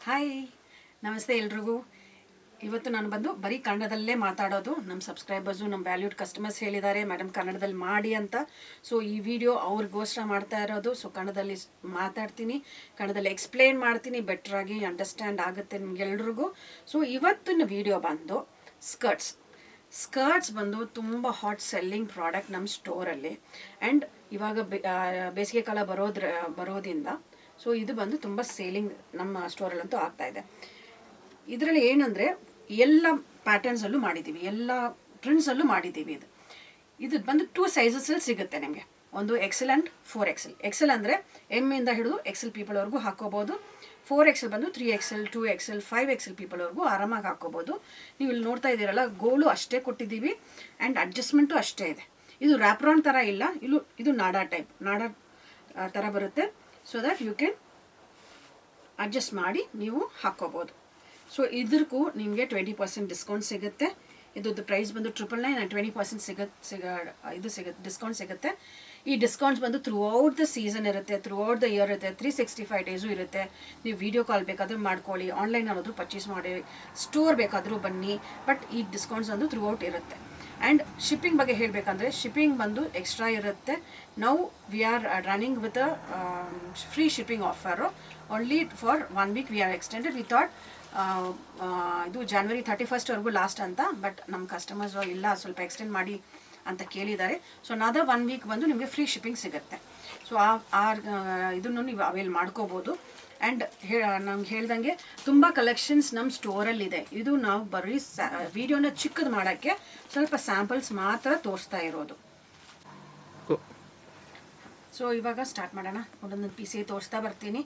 Hi, ನಮಸ್ತೆ ಎಲ್ರಿಗೂ. ಇವತ್ತು ನಾನು ಬಂದು ಬರೀ ಕನ್ನಡದಲ್ಲೇ ಮಾತಾಡೋದು. ನಮ್ಮ ಸಬ್ಸ್ಕ್ರೈಬರ್ಸು, ನಮ್ಮ ವ್ಯಾಲ್ಯೂಡ್ ಕಸ್ಟಮರ್ಸ್ ಹೇಳಿದ್ದಾರೆ ಮೇಡಮ್ ಕನ್ನಡದಲ್ಲಿ ಮಾಡಿ ಅಂತ. ಸೊ ಈ ವಿಡಿಯೋ ಅವ್ರಿಗೋಸ್ಕರ ಮಾಡ್ತಾ ಇರೋದು. ಸೊ ಕನ್ನಡದಲ್ಲಿ ಮಾತಾಡ್ತೀನಿ, ಕನ್ನಡದಲ್ಲಿ ಎಕ್ಸ್ಪ್ಲೇನ್ ಮಾಡ್ತೀನಿ, ಬೆಟ್ರಾಗಿ ಅಂಡರ್ಸ್ಟ್ಯಾಂಡ್ ಆಗುತ್ತೆ ನಿಮ್ಗೆಲ್ರಿಗೂ. ಸೊ ಇವತ್ತಿನ ವಿಡಿಯೋ ಬಂದು ಸ್ಕರ್ಟ್ಸ್ ಬಂದು ತುಂಬ ಹಾಟ್ ಸೆಲ್ಲಿಂಗ್ ಪ್ರಾಡಕ್ಟ್ ನಮ್ಮ ಸ್ಟೋರಲ್ಲಿ. ಆ್ಯಂಡ್ ಇವಾಗ ಬೇಸಿಗೆ ಕಾಲ ಬರೋದ್ರಿಂದ ಸೊ ಇದು ಬಂದು ತುಂಬ ಸೇಲಿಂಗ್ ನಮ್ಮ ಸ್ಟೋರಲ್ಲಂತೂ ಆಗ್ತಾಯಿದೆ. ಇದರಲ್ಲಿ ಏನಂದರೆ ಎಲ್ಲ ಪ್ಯಾಟರ್ನ್ಸಲ್ಲೂ ಮಾಡಿದ್ದೀವಿ, ಎಲ್ಲ ಪ್ರಿಂಟ್ಸಲ್ಲೂ ಮಾಡಿದ್ದೀವಿ. ಇದು ಬಂದು 2 ಸೈಜಸಲ್ಲಿ ಸಿಗುತ್ತೆ ನಿಮಗೆ. ಒಂದು XL ಆ್ಯಂಡ್ 4XL. XL ಅಂದರೆ ಎಮ್ಮಿಂದ ಹಿಡಿದು XL ಪೀಪಲ್ವರೆಗೂ ಹಾಕ್ಕೋಬೋದು. 4XL ಬಂದು 3XL, 2XL, 5XL ಪೀಪಲ್ವರೆಗೂ ಆರಾಮಾಗಿ ಹಾಕ್ಕೋಬೋದು. ನೀವು ಇಲ್ಲಿ ನೋಡ್ತಾ ಇದ್ದೀರಲ್ಲ, ಗೋಲು ಅಷ್ಟೇ ಕೊಟ್ಟಿದ್ದೀವಿ ಆ್ಯಂಡ್ ಅಡ್ಜಸ್ಟ್ಮೆಂಟು ಅಷ್ಟೇ ಇದೆ. ಇದು ರ್ಯಾಪ್ರಾನ್ ಥರ ಇಲ್ಲ, ಇದು ನಾಡಾ ಥರ ಬರುತ್ತೆ. So that you can adjust ಮಾಡಿ ನೀವು ಹಾಕ್ಕೋಬೋದು. ಸೊ ಇದಕ್ಕೂ ನಿಮಗೆ 20% ಡಿಸ್ಕೌಂಟ್ ಸಿಗುತ್ತೆ. ಇದ್ರದ್ದು ಪ್ರೈಸ್ ಬಂದು 999 ಆ್ಯಂಡ್ 20% ಡಿಸ್ಕೌಂಟ್ ಸಿಗುತ್ತೆ. ಈ ಡಿಸ್ಕೌಂಟ್ಸ್ ಬಂದು ಥ್ರೂ ಔಟ್ ದ ಸೀಸನ್ ಇರುತ್ತೆ, ಥ್ರೂ ಔಟ್ ದ ಇಯರ್ ಇರುತ್ತೆ, 365 ಡೇಸು ಇರುತ್ತೆ. ನೀವು ವಿಡಿಯೋ ಕಾಲ್ ಬೇಕಾದರೂ ಮಾಡ್ಕೊಳ್ಳಿ, ಆನ್ಲೈನ್ ಆದರೂ ಪರ್ಚೇಸ್ ಮಾಡಿ, ಸ್ಟೋರ್ ಬೇಕಾದರೂ ಬನ್ನಿ. ಬಟ್ ಈ ಡಿಸ್ಕೌಂಟ್ಸ್ ಒಂದು ಥ್ರೂ ಔಟ್ ಇರುತ್ತೆ. ಆ್ಯಂಡ್ ಶಿಪ್ಪಿಂಗ್ ಬಗ್ಗೆ ಹೇಳಬೇಕಂದ್ರೆ ಶಿಪ್ಪಿಂಗ್ ಬಂದು ಎಕ್ಸ್ಟ್ರಾ ಇರುತ್ತೆ. ನಾವು we are running with free shipping offer only for 1 week. We are extended. We thought ಇದು January 31 ಲಾಸ್ಟ್ ಅಂತ. ಬಟ್ ನಮ್ಮ ಕಸ್ಟಮರ್ಸ್ ಇಲ್ಲ, ಸ್ವಲ್ಪ ಎಕ್ಸ್ಟೆಂಡ್ ಮಾಡಿ ಅಂತ ಕೇಳಿದ್ದಾರೆ. ಸೊ ನಾದ 1 ವೀಕ್ ಬಂದು ನಿಮಗೆ ಫ್ರೀ ಶಿಪ್ಪಿಂಗ್ ಸಿಗುತ್ತೆ. ಸೊ ಇದನ್ನು ನೀವು ಅವೇಲ್ ಮಾಡ್ಕೋಬೋದು. ಆ್ಯಂಡ್ ನಮ್ಗೆ ಹೇಳ್ದಂಗೆ ತುಂಬ ಕಲೆಕ್ಷನ್ಸ್ ನಮ್ಮ ಸ್ಟೋರಲ್ಲಿದೆ. ಇದು ನಾವು ಬರೀ ವಿಡಿಯೋನ ಚಿಕ್ಕದು ಮಾಡೋಕ್ಕೆ ಸ್ವಲ್ಪ ಸ್ಯಾಂಪಲ್ಸ್ ಮಾತ್ರ ತೋರಿಸ್ತಾ ಇರೋದು. ಸೊ ಇವಾಗ ಸ್ಟಾರ್ಟ್ ಮಾಡೋಣ. ಒಂದೊಂದು ಪೀಸೇ ತೋರಿಸ್ತಾ ಬರ್ತೀನಿ.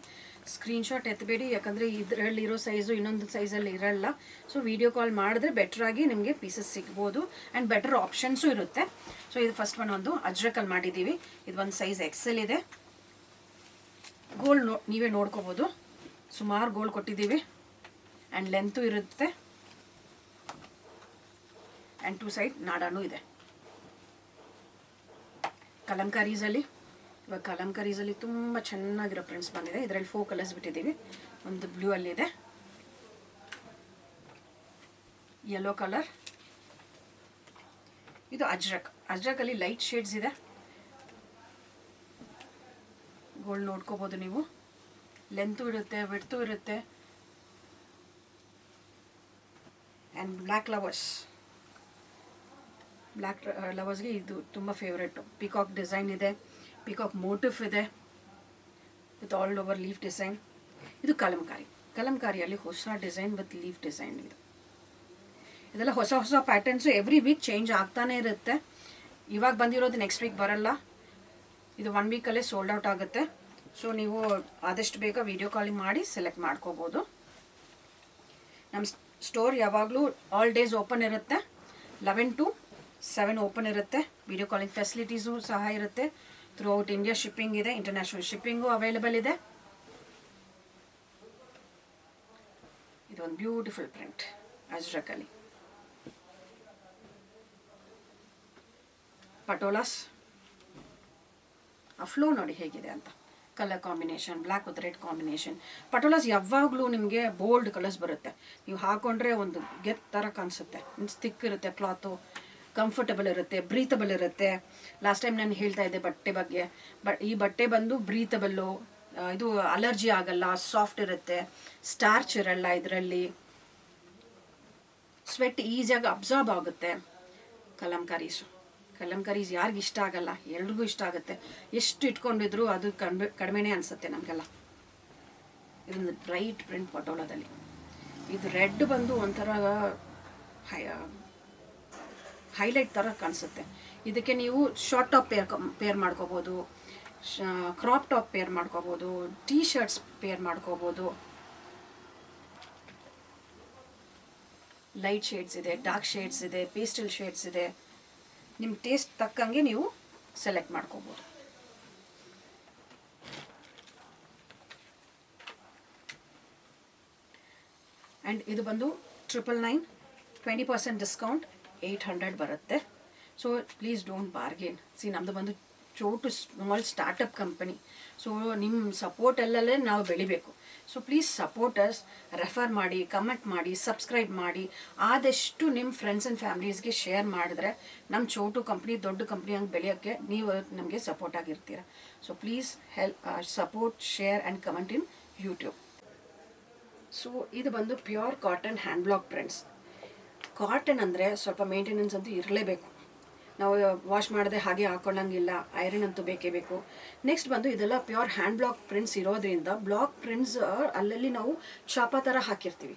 ಸ್ಕ್ರೀನ್ಶಾಟ್ ಎತ್ತಬೇಡಿ, ಯಾಕಂದರೆ ಇದರಲ್ಲಿರೋ ಸೈಜು ಇನ್ನೊಂದು ಸೈಜಲ್ಲಿ ಇರಲ್ಲ. ಸೊ ವಿಡಿಯೋ ಕಾಲ್ ಮಾಡಿದ್ರೆ ಬೆಟ್ರಾಗಿ ನಿಮಗೆ ಪೀಸಸ್ ಸಿಗ್ಬೋದು ಆ್ಯಂಡ್ ಬೆಟರ್ ಆಪ್ಷನ್ಸು ಇರುತ್ತೆ. ಸೊ ಇದು ಫಸ್ಟ್ ಒಂದು ಅಜ್ರಕಲ್ಲಿ ಮಾಡಿದ್ದೀವಿ. ಇದು ಒಂದು ಸೈಜ್ XL ಇದೆ. ಗೋಲ್ಡ್ ನೀವೇ ನೋಡ್ಕೋಬೋದು, ಸುಮಾರು ಗೋಲ್ಡ್ ಕೊಟ್ಟಿದ್ದೀವಿ ಆ್ಯಂಡ್ ಲೆಂತು ಇರುತ್ತೆ ಆ್ಯಂಡ್ 2 ಸೈಡ್ ನಾಡಾನೂ ಇದೆ. ಕಲಂಕಾರೀಸಲ್ಲಿ ಇವಾಗ ಕಲಂಕಾರೀಸಲ್ಲಿ ತುಂಬ ಚೆನ್ನಾಗಿರೋ ಪ್ರಿಂಟ್ಸ್ ಬಂದಿದೆ. ಇದರಲ್ಲಿ 4 ಕಲರ್ಸ್ ಬಿಟ್ಟಿದ್ದೀವಿ. ಒಂದು ಬ್ಲೂ ಅಲ್ಲಿದೆ, ಯೆಲ್ಲೋ ಕಲರ್, ಇದು ಅಜ್ರಕಲ್ಲಿ ಲೈಟ್ ಶೇಡ್ಸ್ ಇದೆ. ಗೋಲ್ಡ್ ನೋಡ್ಕೋಬೋದು ನೀವು, ಲೆಂತು ಇರುತ್ತೆ, ವಿಡ್ತು ಇರುತ್ತೆ. ಆ್ಯಂಡ್ ಬ್ಲ್ಯಾಕ್ ಲವರ್ಸ್ಗೆ ಇದು ತುಂಬ ಫೇವ್ರೇಟು. ಪಿಕಾಕ್ ಡಿಸೈನ್ ಇದೆ, ಪಿಕಾಕ್ ಮೋಟಿಫ್ ಇದೆ with all over leaf design. ಇದು ಕಲಂಕಾರಿಯಲ್ಲಿ ಹೊಸ ಡಿಸೈನ್ ವಿತ್ ಲೀಫ್ ಡಿಸೈನ್. ಇದೆಲ್ಲ ಹೊಸ ಪ್ಯಾಟರ್ನ್ಸು ಎವ್ರಿ ವೀಕ್ ಚೇಂಜ್ ಆಗ್ತಾನೆ ಇರುತ್ತೆ. ಇವಾಗ ಬಂದಿರೋದು ನೆಕ್ಸ್ಟ್ ವೀಕ್ ಬರಲ್ಲ. ಇದು 1 ವೀಕಲ್ಲೇ ಸೋಲ್ಡ್ ಔಟ್ ಆಗುತ್ತೆ. ಸೊ ನೀವು ಆದಷ್ಟು ಬೇಗ ವಿಡಿಯೋ ಕಾಲಿಂಗ್ ಮಾಡಿ ಸೆಲೆಕ್ಟ್ ಮಾಡ್ಕೋಬೋದು. ನಮ್ಮ ಸ್ಟೋರ್ ಯಾವಾಗಲೂ ಆಲ್ ಡೇಸ್ ಓಪನ್ ಇರುತ್ತೆ. 11 to 7 ಓಪನ್ ಇರುತ್ತೆ. ವಿಡಿಯೋ ಕಾಲಿಂಗ್ ಫೆಸಿಲಿಟೀಸು ಸಹ ಇರುತ್ತೆ. ಥ್ರೂ ಔಟ್ ಇಂಡಿಯಾ ಶಿಪ್ಪಿಂಗ್ ಇದೆ, ಇಂಟರ್ನ್ಯಾಷನಲ್ ಶಿಪ್ಪಿಂಗು ಅವೈಲೇಬಲ್ ಇದೆ. ಇದೊಂದು ಬ್ಯೂಟಿಫುಲ್ ಪ್ರಿಂಟ್ ಅಜ್ರಕಲ್ಲಿ. ಪಟೋಲಾಸ್ ಆ ಫ್ಲೋ ನೋಡಿ ಹೇಗಿದೆ ಅಂತ. Colour combination, black with red combination. ಪಟೋಲಾಸ್ ಯಾವಾಗಲೂ ನಿಮಗೆ ಬೋಲ್ಡ್ ಕಲರ್ಸ್ ಬರುತ್ತೆ. ನೀವು ಹಾಕೊಂಡ್ರೆ ಒಂದು ಗೆತ್ ಥರ ಕಾಣಿಸುತ್ತೆ. ಥಿಕ್ ಇರುತ್ತೆ ಕ್ಲಾತು, ಕಂಫರ್ಟಬಲ್ ಇರುತ್ತೆ, ಬ್ರೀತಬಲ್ ಇರುತ್ತೆ. ಲಾಸ್ಟ್ ಟೈಮ್ ನಾನು ಹೇಳ್ತಾ ಇದ್ದೆ ಬಟ್ಟೆ ಬಗ್ಗೆ. ಈ ಬಟ್ಟೆ ಬಂದು ಬ್ರೀತಬಲ್ಲು, ಇದು ಅಲರ್ಜಿ ಆಗಲ್ಲ, ಸಾಫ್ಟ್ ಇರುತ್ತೆ, ಸ್ಟಾರ್ಚ್ ಇರಲ್ಲ ಇದರಲ್ಲಿ, ಸ್ವೆಟ್ ಈಸಿಯಾಗಿ ಅಬ್ಸಾರ್ಬ್ ಆಗುತ್ತೆ. ಕಲಂಕಾರೀಸ್ ಯಾರಿಗೆ ಇಷ್ಟ ಆಗಲ್ಲ, ಎಲ್ರಿಗೂ ಇಷ್ಟ ಆಗುತ್ತೆ. ಎಷ್ಟು ಇಟ್ಕೊಂಡಿದ್ರು ಅದು ಕಡಿಮೆನೇ ಅನಿಸುತ್ತೆ ನಮಗೆಲ್ಲ. ಇದೊಂದು ಬ್ರೈಟ್ ಪ್ರಿಂಟ್ ಪಟೋಲಾದಲ್ಲಿ. ಇದು ರೆಡ್ ಬಂದು ಒಂಥರ ಹೈಲೈಟ್ ಥರ ಕಾಣಿಸುತ್ತೆ. ಇದಕ್ಕೆ ನೀವು ಶಾರ್ಟ್ ಟಾಪ್ ಪೇರ್ ಮಾಡ್ಕೋಬೋದು, ಕ್ರಾಪ್ ಟಾಪ್ ಪೇರ್ ಮಾಡ್ಕೋಬೋದು, ಟೀ ಶರ್ಟ್ಸ್ ಪೇರ್ ಮಾಡ್ಕೋಬೋದು. ಲೈಟ್ ಶೇಡ್ಸ್ ಇದೆ, ಡಾರ್ಕ್ ಶೇಡ್ಸ್ ಇದೆ, ಪೇಸ್ಟಲ್ ಶೇಡ್ಸ್ ಇದೆ. ನಿಮ್ಮ ಟೇಸ್ಟ್ ತಕ್ಕಂಗೆ ನೀವು ಸೆಲೆಕ್ಟ್ ಮಾಡ್ಕೋಬೋದು. ಆ್ಯಂಡ್ ಇದು ಬಂದು 999, 20% ಡಿಸ್ಕೌಂಟ್ 800 ಬರುತ್ತೆ. So please don't bargain. ನಮ್ಮದು ಬಂದು ಚೋಟು ಸ್ಮಾಲ್ ಸ್ಟಾರ್ಟಪ್ ಕಂಪನಿ. ಸೊ ನಿಮ್ಮ ಸಪೋರ್ಟಲ್ಲೇ ನಾವು ಬೆಳಿಬೇಕು. ಸೊ ಪ್ಲೀಸ್ ಸಪೋರ್ಟರ್ಸ್, ರೆಫರ್ ಮಾಡಿ, ಕಮೆಂಟ್ ಮಾಡಿ, ಸಬ್ಸ್ಕ್ರೈಬ್ ಮಾಡಿ, ಆದಷ್ಟು ನಿಮ್ಮ ಫ್ರೆಂಡ್ಸ್ ಆ್ಯಂಡ್ ಫ್ಯಾಮಿಲೀಸ್ಗೆ ಶೇರ್ ಮಾಡಿದ್ರೆ ನಮ್ಮ ಚೋಟು ಕಂಪ್ನಿ ದೊಡ್ಡ ಕಂಪ್ನಿ ಹಂಗೆ ಬೆಳೆಯೋಕ್ಕೆ ನೀವು ನಮಗೆ ಸಪೋರ್ಟ್ ಆಗಿರ್ತೀರ. So please support, share and comment in YouTube. So ಇದು ಬಂದು pure cotton hand block prints. Cotton ಅಂದರೆ ಸ್ವಲ್ಪ ಮೇಂಟೆನೆನ್ಸ್ ಅಂತೂ ಇರಲೇಬೇಕು. ನಾವು ವಾಶ್ ಮಾಡದೆ ಹಾಗೆ ಹಾಕೊಳ್ಳೋಂಗಿಲ್ಲ, ಐರನ್ ಅಂತೂ ಬೇಕೇ ಬೇಕು. ನೆಕ್ಸ್ಟ್ ಬಂದು ಇದೆಲ್ಲ ಪ್ಯೂರ್ ಹ್ಯಾಂಡ್ ಬ್ಲಾಕ್ ಪ್ರಿಂಟ್ಸ್ ಇರೋದ್ರಿಂದ ಬ್ಲಾಕ್ ಪ್ರಿಂಟ್ಸ್ ಅಲ್ಲಲ್ಲಿ ನಾವು ಚಾಪಾ ಥರ ಹಾಕಿರ್ತೀವಿ.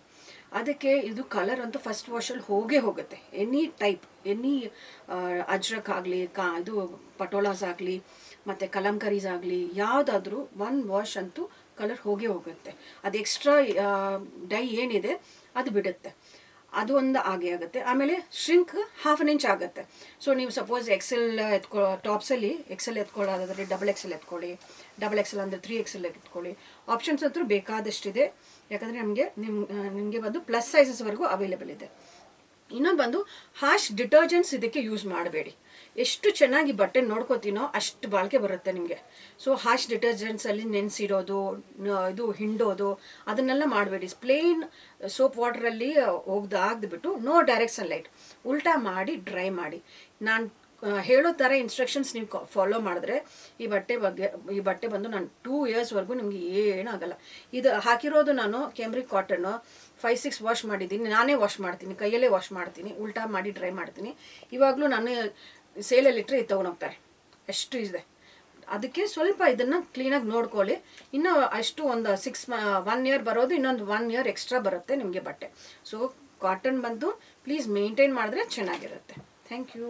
ಅದಕ್ಕೆ ಇದು ಕಲರ್ ಅಂತೂ ಫಸ್ಟ್ ವಾಶಲ್ಲಿ ಹೋಗುತ್ತೆ. ಎನಿ ಟೈಪ್, ಎನಿ ಅಜ್ರಕ್ ಆಗಲಿ, ಇದು ಪಟೋಲಾಸ್ ಆಗಲಿ ಮತ್ತು ಕಲಂಕರೀಸ್ ಆಗಲಿ, ಯಾವುದಾದ್ರೂ ಒನ್ ವಾಶ್ ಅಂತೂ ಕಲರ್ ಹೋಗುತ್ತೆ. ಅದು ಎಕ್ಸ್ಟ್ರಾ ಡೈ ಏನಿದೆ ಅದು ಬಿಡುತ್ತೆ. ಅದು ಒಂದು ಆಗೇ ಆಗುತ್ತೆ. ಆಮೇಲೆ ಶ್ರಿಂಕ್ 1/2 ಇಂಚ್ ಆಗುತ್ತೆ. ಸೊ ನೀವು ಸಪೋಸ್ ಎಕ್ಸೆಲ್ ಟಾಪ್ಸಲ್ಲಿ ಎಕ್ಸೆಲ್ ಎತ್ಕೊಳ್ಳೋದಾದರೆ XXL ಎತ್ಕೊಳ್ಳಿ, XXL ಅಂದರೆ 3XL ಎತ್ಕೊಳ್ಳಿ. ಆಪ್ಷನ್ಸ್ ಅಂತೂ ಬೇಕಾದಷ್ಟಿದೆ. ಯಾಕಂದರೆ ನಿಮಗೆ ಬಂದು ಪ್ಲಸ್ ಸೈಜಸ್ವರೆಗೂ ಅವೈಲೇಬಲ್ ಇದೆ. ಇನ್ನೊಂದು ಬಂದು ಹಾಶ್ ಡಿಟರ್ಜೆಂಟ್ಸ್ ಇದಕ್ಕೆ ಯೂಸ್ ಮಾಡಬೇಡಿ. ಎಷ್ಟು ಚೆನ್ನಾಗಿ ಬಟ್ಟೆ ನೋಡ್ಕೋತೀನೋ ಅಷ್ಟು ಬಾಳಿಕೆ ಬರುತ್ತೆ ನಿಮಗೆ. ಸೊ ಹಾಶ್ ಡಿಟರ್ಜೆಂಟ್ಸಲ್ಲಿ ನೆನೆಸಿಡೋದು, ಇದು ಹಿಂಡೋದು ಅದನ್ನೆಲ್ಲ ಮಾಡಬೇಡಿ. ಪ್ಲೇನ್ ಸೋಪ್ ವಾಟ್ರಲ್ಲಿ ಆಗದ್ಬಿಟ್ಟು ನೋ ಡೈರೆಕ್ಟ್ ಸನ್ಲೈಟ್, ಉಲ್ಟಾ ಮಾಡಿ ಡ್ರೈ ಮಾಡಿ. ನಾನು ಹೇಳೋ ಥರ ಇನ್ಸ್ಟ್ರಕ್ಷನ್ಸ್ ನೀವು ಫಾಲೋ ಮಾಡಿದ್ರೆ ಈ ಬಟ್ಟೆ ಬಂದು ನಾನು 2 ಇಯರ್ಸ್ವರೆಗೂ ನಿಮಗೆ ಏನಾಗಲ್ಲ. ಇದು ಹಾಕಿರೋದು ನಾನು ಕ್ಯಾಮ್ರಿಕ್ ಕಾಟನ್ನು 5-6 ವಾಶ್ ಮಾಡಿದ್ದೀನಿ. ನಾನೇ ವಾಶ್ ಮಾಡ್ತೀನಿ, ಕೈಯಲ್ಲೇ ವಾಶ್ ಮಾಡ್ತೀನಿ, ಉಲ್ಟಾ ಮಾಡಿ ಡ್ರೈ ಮಾಡ್ತೀನಿ. ಇವಾಗಲೂ ನಾನು ಸೇಲಲ್ಲಿಟ್ಟರೆ ಇದು ತೊಗೊಂಡೋಗ್ತಾರೆ, ಎಷ್ಟು ಇದೆ. ಅದಕ್ಕೆ ಸ್ವಲ್ಪ ಇದನ್ನು ಕ್ಲೀನಾಗಿ ನೋಡ್ಕೊಳ್ಳಿ. ಇನ್ನು ಅಷ್ಟು ಒಂದು 1 ಇಯರ್ ಬರೋದು, ಇನ್ನೊಂದು 1 ಇಯರ್ ಎಕ್ಸ್ಟ್ರಾ ಬರುತ್ತೆ ನಿಮಗೆ ಬಟ್ಟೆ. ಸೊ ಕಾಟನ್ ಬಂದು ಪ್ಲೀಸ್ ಮೇಂಟೈನ್ ಮಾಡಿದ್ರೆ ಚೆನ್ನಾಗಿರುತ್ತೆ. Thank you.